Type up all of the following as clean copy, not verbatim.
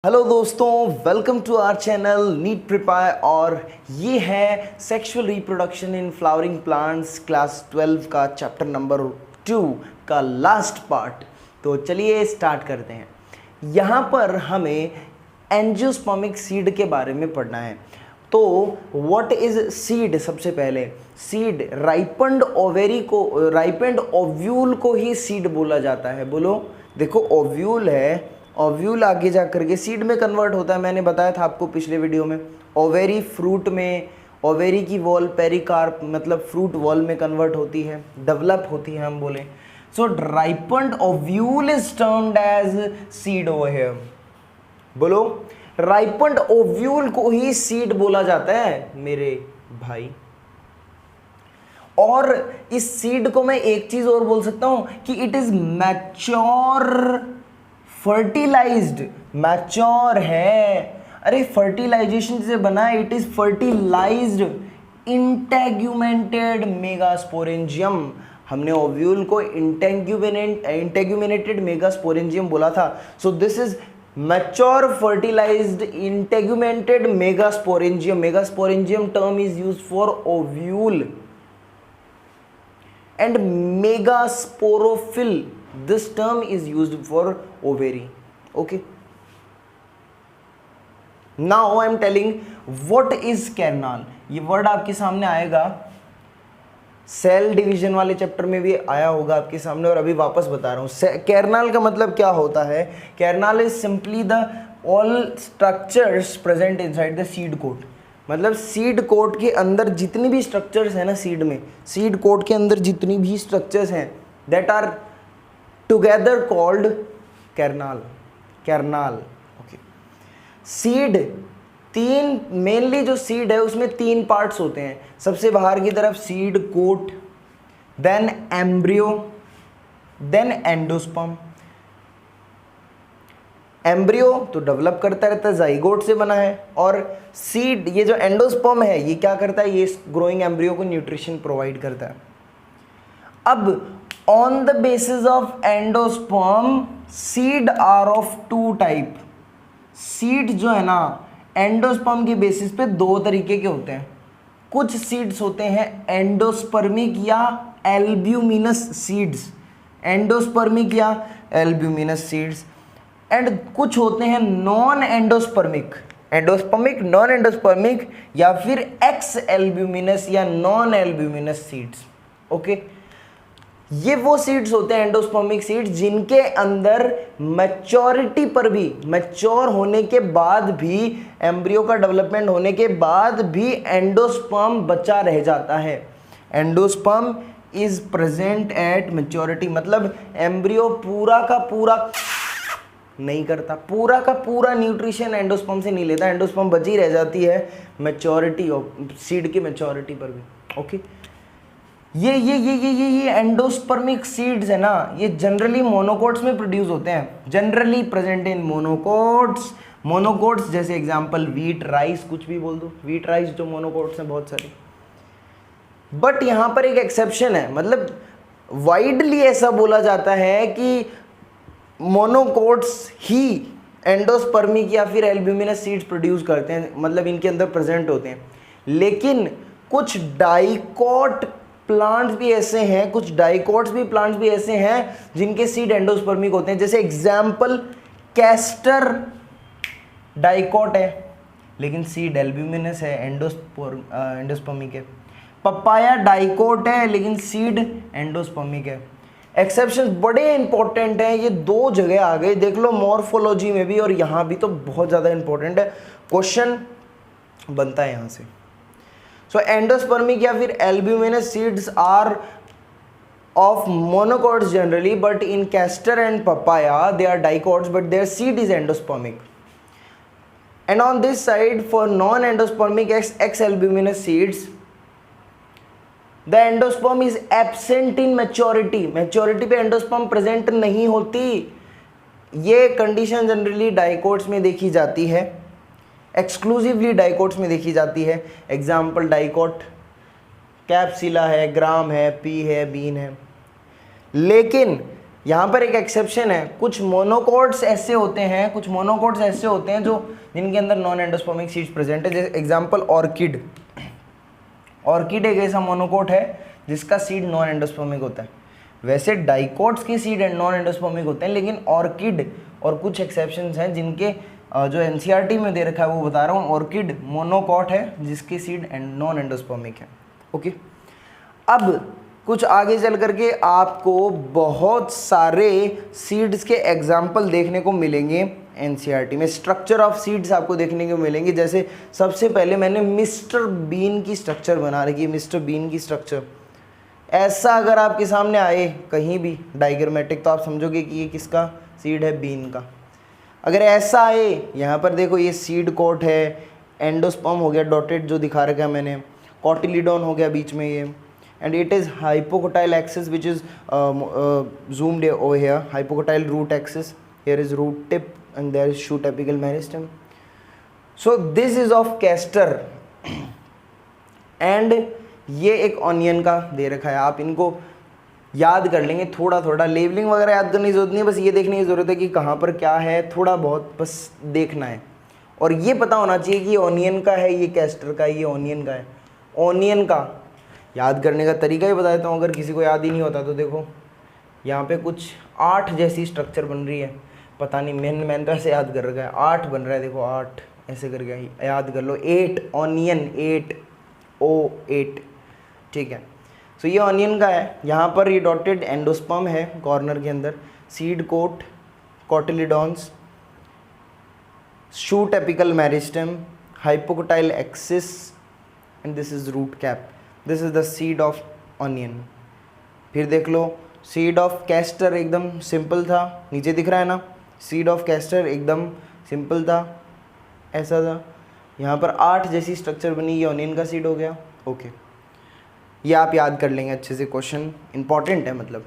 Hello दोस्तों, welcome to our channel NEET prepare. और ये है sexual reproduction in flowering plants class 12 का चैप्टर नंबर 2 का लास्ट पार्ट। तो चलिए स्टार्ट करते हैं। यहाँ पर हमें एंजियोस्पर्मिक सीड के बारे में पढ़ना है। तो व्हाट इज सीड? सबसे पहले सीड राइपेंड ओव्यूल को ही सीड बोला जाता है। बोलो, देखो ओव्यूल है, ओव्यूल आगे जा करके सीड में कन्वर्ट होता है। मैंने बताया था आपको पिछले वीडियो में। ओवेरी फ्रूट में, ओवेरी की वॉल पेरिकार्प मतलब फ्रूट वॉल में कन्वर्ट होती है, डेवलप होती है हम बोले। So ripened ovule is termed as seed over here. बोलो, राइपेंड ओव्यूल को ही सीड बोला जाता है मेरे भाई। और इस सीड को मैं एक चीज और बोल सकता हूं कि it is mature fertilised. Mature है, अरे फर्टिलाइजेशन से बना है। It is fertilised integumented megasporangium. हमने ओव्यूल को इंटेग्यूमेनेटेड मेगास्पोरेंजियम बोला था। So this is mature fertilised integumented megasporangium. Megasporangium term is used for ovule and megasporophyll, this term is used for ovary. Okay, now I am telling what is kernal. ये word आपके सामने आएगा, cell division वाले chapter में भी आया होगा आपके सामने, और अभी वापस बता रहा हूँ। कैरनाल का मतलब क्या होता है? Kernel is simply the all structures present inside the seed coat. मतलब सीड कोट के अंदर जितनी भी स्ट्रक्चर्स हैं ना, सीड में, सीड कोट के अंदर जितनी भी स्ट्रक्चर्स हैं, that are together called kernel. Kernel, okay. Seed तीन, मेनली जो सीड है उसमें तीन पार्ट्स होते हैं। सबसे बाहर की तरफ seed coat, then embryo, then endosperm. Embryo तो डेवलप करता रहता है, जाइगोट से बना है। और सीड, ये जो एंडोस्पर्म है, ये क्या करता है? ये ग्रोइंग एम्ब्रियो को न्यूट्रिशन प्रोवाइड करता है। अब on the basis of endosperm seed are of two type. Seed जो है ना, एंडोस्पर्म के बेसिस पे दो तरीके के होते हैं। कुछ सीड्स होते हैं एंडोस्पर्मिक या एल्ब्यूमिनस सीड्स, एंडोस्पर्मिक या एल्ब्यूमिनस सीड्स। एंड कुछ होते हैं non endospermic, endospermic, non endospermic, या फिर एक्स एल्ब्यूमिनस या नॉन एल्ब्यूमिनस सीड्स। ओके, ये वो सीड्स होते हैं एंडोस्पर्मिक सीड्स जिनके अंदर मैच्योरिटी पर भी, मैच्योर होने के बाद भी, एम्ब्रियो का डेवलपमेंट होने के बाद भी एंडोस्पर्म बचा रह जाता है। Endosperm is present at maturity. मतलब एम्ब्रियो पूरा का पूरा नहीं करता, पूरा का पूरा न्यूट्रिशन एंडोस्पर्म से नहीं लेता, एंडोस्पर्म बची रह जाती है मैच्योरिटी ऑफ सीड की मैच्योरिटी पर भी। ओके, ये एंडोस्पर्मिक सीड्स है ना, ये जनरली मोनोकोट्स में प्रोड्यूस होते हैं, generally present in monocots. Monocots जैसे एग्जांपल व्हीट, राइस, कुछ भी बोल दो, व्हीट, राइस जो मोनोकोट्स हैं बहुत सारे। बट यहां पर एक एक्सेप्शन है, मतलब वाइडली ऐसा बोला जाता है कि मोनोकोट्स ही एंडोस्पर्मिक या फिर एल्ब्यूमिनस सीड्स प्रोड्यूस करते हैं, मतलब इनके अंदर प्रेजेंट होते हैं। लेकिन कुछ डाइकोट प्लांट्स भी ऐसे हैं, कुछ डाइकोट्स भी प्लांट्स भी ऐसे हैं जिनके सीड एंडोस्पर्मिक होते हैं। जैसे एग्जांपल कैस्टर डाइकोट है लेकिन सीड एल्ब्यूमिनस है, एंडोस्पर्मिक है। पपाया डाइकोट है लेकिन सीड एंडोस्पर्मिक है। एक्सेप्शंस बड़े इंपॉर्टेंट हैं, ये दो जगह आ गए, देख लो मॉर्फोलॉजी में भी और यहाँ भी, तो बहुत ज़्यादा इंपॉर्टेंट है, क्वेश्चन बनता है यहाँ से। सो एंडोस्पर्मिक या फिर albuminous seeds are of monocots generally, but in castor and papaya they are dicots but their seed is endospermic. And on this side for non endospermic ex albuminous seeds the endosperm is absent in maturity. Maturity पे endosperm present नहीं होती। ये condition generally dicots में देखी जाती है, exclusively dicots में देखी जाती है। एग्जाम्पल डाइकोट कैप्सिला है, ग्राम है, पी है, बीन है। लेकिन यहाँ पर एक एक्सेप्शन है, कुछ मोनोकोट्स ऐसे होते हैं, कुछ मोनोकोट्स ऐसे होते हैं जो जिनके अंदर नॉन एंडोस्पर्मिक सीड्स प्रेजेंट है। जैसे एग्जांपल ऑर्किड, ऑर्किड एक ऐसा मोनोकोट है जिसका सीड नॉन एंडोस्पर्मिक होता है। वैसे डाइकोट्स की सीड नॉन एंडोस्पर्मिक होते हैं, लेकिन ऑर्किड और कुछ एक्सेप्शंस हैं जिनके जो एनसीईआरटी में दे रखा है वो बता रहा हूँ। ऑर्किड मोनोकोट है जिसकी सीड नॉन एंडोस्पर्मिक है। ओके, अब कुछ आगे चल करके आपको बहुत सारे सीड्स के एग्जाम्पल देखने को मिलेंगे एनसीईआरटी में। स्ट्रक्चर ऑफ सीड्स आपको देखने को मिलेंगे। जैसे सबसे पहले मैंने मिस्टर बीन की स्ट्रक्चर बना रखी है, मिस्टर बीन की स्ट्रक्चर। ऐसा अगर आपके सामने आए कहीं भी डायग्रामेटिक तो आप समझोगे कि ये किसका सीड है, बीन का। अगर ऐसा आए, यहाँ पर देखो ये सीड कोट है, एंडोस्पर्म हो गया डॉटेड जो दिखा रखा है मैंने, कॉटिलीडॉन हो गया बीच में ये, and it is hypocotyle axis which is zoomed over here, hypocotyle root axis, here is root tip and there is shoot apical meristem. So this is of castor and ये एक ऑनियन का दे रखा है। आप इनको याद कर लेंगे थोड़ा थोड़ा, लेबलिंग वगैरह याद करने की जरूरत नहीं है, बस ये देखने की ज़रूरत है कि कहाँ पर क्या है, थोड़ा बहुत बस देखना है। और ये पता होना चाहिए कि ये ऑनियन का है, ये कैस्टर का है, ये ऑनियन का है। ऑनियन का याद करने का तरीका ही बता देता हूँ, अगर किसी को याद ही नहीं होता तो देखो यहाँ पे कुछ 8 जैसी स्ट्रक्चर बन रही है, पता नहीं मैंने तो ऐसे याद कर रखा है, 8 बन रहा है, देखो 8 ऐसे करके याद कर लो। 8 ऑनियन, 8 O 8, ठीक है। सो ये ऑनियन का है। यहाँ पर ये डॉटेड एंडोस्पर्म है कॉर्नर के अंदर, seed coat, cotyledons, shoot apical meristem, hypocotyl axis and this is root cap. This is the seed of onion. फिर देख लो सीड ऑफ कैस्टर एकदम सिंपल था, नीचे दिख रहा है ना, सीड ऑफ कैस्टर एकदम सिंपल था, ऐसा था। यहाँ पर 8 जैसी स्ट्रक्चर बनी, ये ऑनियन का सीड हो गया। ओके, ये आप याद कर लेंगे अच्छे से, क्वेश्चन इंपॉर्टेंट है मतलब।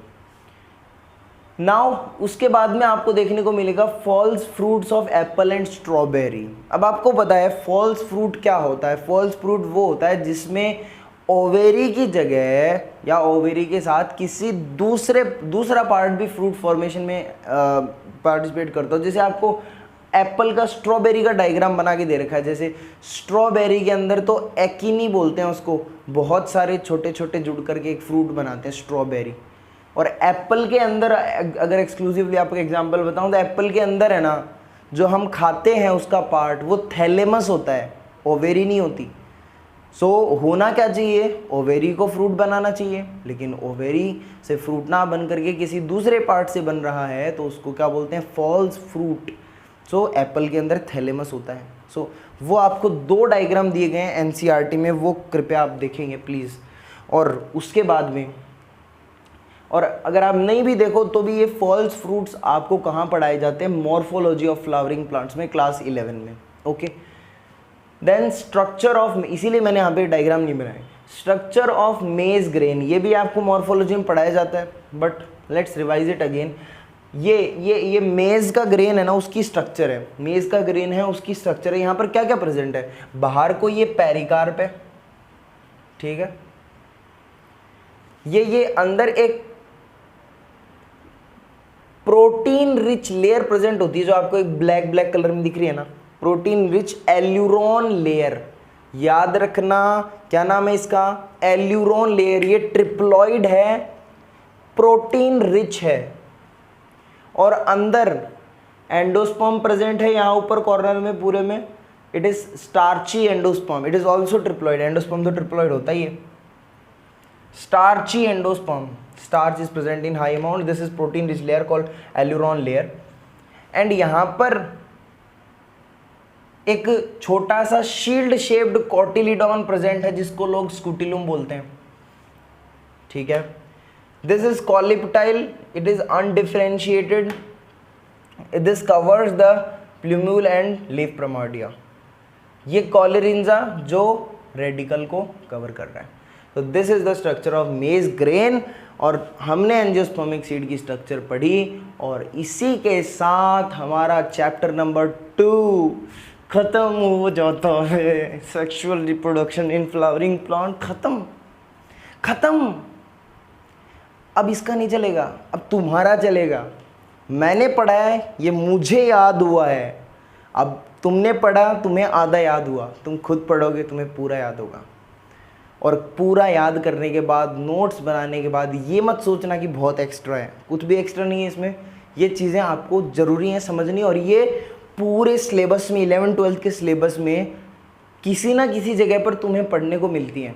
नाउ उसके बाद में आपको देखने को मिलेगा false fruits of apple and strawberry. अब आपको पता है फॉल्स फ्रूट क्या होता है। फॉल्स फ्रूट वो होता है जिसमें ओवेरी की जगह या ओवेरी के साथ किसी दूसरा पार्ट भी फ्रूट फॉर्मेशन में पार्टिसिपेट करता हो। जैसे आपको एप्पल का स्ट्रॉबेरी का डायग्राम बना के दे रखा है। जैसे स्ट्रॉबेरी के अंदर तो एकिनी बोलते हैं उसको, बहुत सारे छोटे छोटे जुड़ करके एक फ्रूट बनाते हैं स्ट्रॉबेरी। और एप्पल के अंदर अगर एक्सक्लूसिवली आपको एग्जांपल बताऊं तो एप्पल के अंदर है ना, जो हम खाते हैं उसका पार्ट वो थैलेमस होता है, ओवेरी नहीं होती। सो होना क्या चाहिए, ओवेरी को फ्रूट बनाना चाहिए, लेकिन ओवेरी से फ्रूट ना बन करके किसी दूसरे पार्ट से बन रहा है तो उसको क्या बोलते हैं, फॉल्स फ्रूट। सो एप्पल के अंदर थैलेमस होता है। सो वो आपको 2 डायग्राम दिए गए हैं एनसीईआरटी में, वो कृपया आप देखेंगे प्लीज़। और उसके बाद में, और अगर आप नहीं भी देखो तो भी ये फॉल्स फ्रूट्स आपको कहाँ पढ़ाए जाते हैं, मॉर्फोलॉजी ऑफ फ्लावरिंग प्लांट्स में क्लास 11 में। ओके, देन स्ट्रक्चर ऑफ, इसीलिए मैंने यहाँ पे डायग्राम नहीं बनाया, स्ट्रक्चर ऑफ मेज ग्रेन, ये भी आपको मॉर्फोलॉजी में पढ़ाया जाता है, but let's revise it again. ये मेज का ग्रेन है ना, उसकी स्ट्रक्चर है, मेज का ग्रेन है उसकी स्ट्रक्चर है। यहाँ पर क्या क्या प्रेजेंट है, बाहर को ये पेरिकार्प है, ठीक है, ये अंदर एक प्रोटीन रिच लेयर प्रेजेंट होती है जो आपको एक ब्लैक कलर में दिख रही है ना, प्रोटीन रिच एल्यूरोन लेयर। याद रखना क्या नाम है इसका, एल्यूरोन लेयर। ये ट्रिप्लॉइड है, प्रोटीन रिच है, और अंदर एंडोस्पर्म प्रेजेंट है यहाँ ऊपर कॉर्नर में पूरे में। It is starchy endosperm, it is also triploid. Endosperm तो ट्रिप्लॉइड होता ही है। Starchy endosperm, starch is present in high amount, this is protein rich layer called aileron layer। and यहाँ पर एक छोटा सा शील्ड शेप्ड कॉटिलीडॉन प्रेजेंट है जिसको लोग स्कूटिलुम बोलते हैं, ठीक है। This is coleoptile, it is undifferentiated, this covers the plumule and leaf primordia. ये कॉलेरिंजा जो रेडिकल को कवर कर रहा है। तो this is the structure of मेज ग्रेन। और हमने एंजियोस्पर्मिक सीड की स्ट्रक्चर पढ़ी, और इसी के साथ हमारा चैप्टर नंबर 2 खत्म हो जाता है। Sexual reproduction in flowering plant खत्म। अब इसका नहीं चलेगा, अब तुम्हारा चलेगा। मैंने पढ़ा है, ये मुझे याद हुआ है। अब तुमने पढ़ा, तुम्हें आधा याद हुआ, तुम खुद पढ़ोगे तुम्हें पूरा याद होगा। और पूरा याद करने के बाद, नोट्स बनाने के बाद, ये मत सोचना कि बहुत एक्स्ट्रा है, कुछ भी एक्स्ट्रा नहीं है इसमें। ये चीज़ें आपको ज़रूरी हैं समझनी, और ये पूरे सिलेबस में, 11th-12th के सिलेबस में किसी ना किसी जगह पर तुम्हें पढ़ने को मिलती हैं,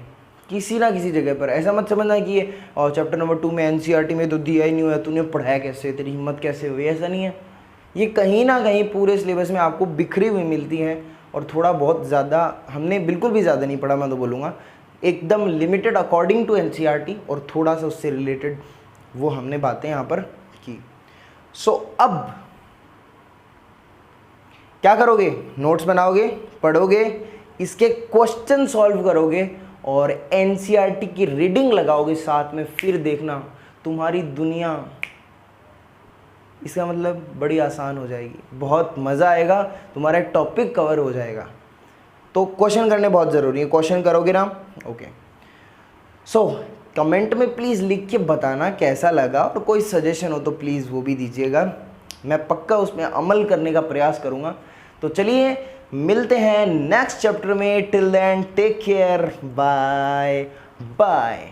किसी ना किसी जगह पर। ऐसा मत समझना कि ये चैप्टर नंबर 2 में एनसीईआरटी में तो दिया ही नहीं हुआ, तूने पढ़ाया कैसे, तेरी हिम्मत कैसे हुई, ऐसा नहीं है। ये कहीं ना कहीं पूरे सिलेबस में आपको बिखरी हुई मिलती हैं, और थोड़ा बहुत ज़्यादा, हमने बिल्कुल भी ज़्यादा नहीं पढ़ा, मैं तो बोलूँगा एकदम लिमिटेड अकॉर्डिंग टू एनसीईआरटी, और थोड़ा सा उससे रिलेटेड वो हमने बातें यहाँ पर की। सो अब क्या करोगे? नोट्स बनाओगे, पढ़ोगे, इसके क्वेश्चन सॉल्व करोगे, और एनसीईआरटी की रीडिंग लगाओगे साथ में। फिर देखना तुम्हारी दुनिया, इसका मतलब बड़ी आसान हो जाएगी, बहुत मज़ा आएगा, तुम्हारा टॉपिक कवर हो जाएगा। तो क्वेश्चन करने बहुत ज़रूरी है, क्वेश्चन करोगे ना? ओके। सो कमेंट में प्लीज़ लिख के बताना कैसा लगा, और कोई सजेशन हो तो प्लीज़ वो भी दीजिएगा, मैं पक्का उसमें अमल करने का प्रयास करूँगा। तो चलिए मिलते हैं नेक्स्ट चैप्टर में। Till then take care, bye bye.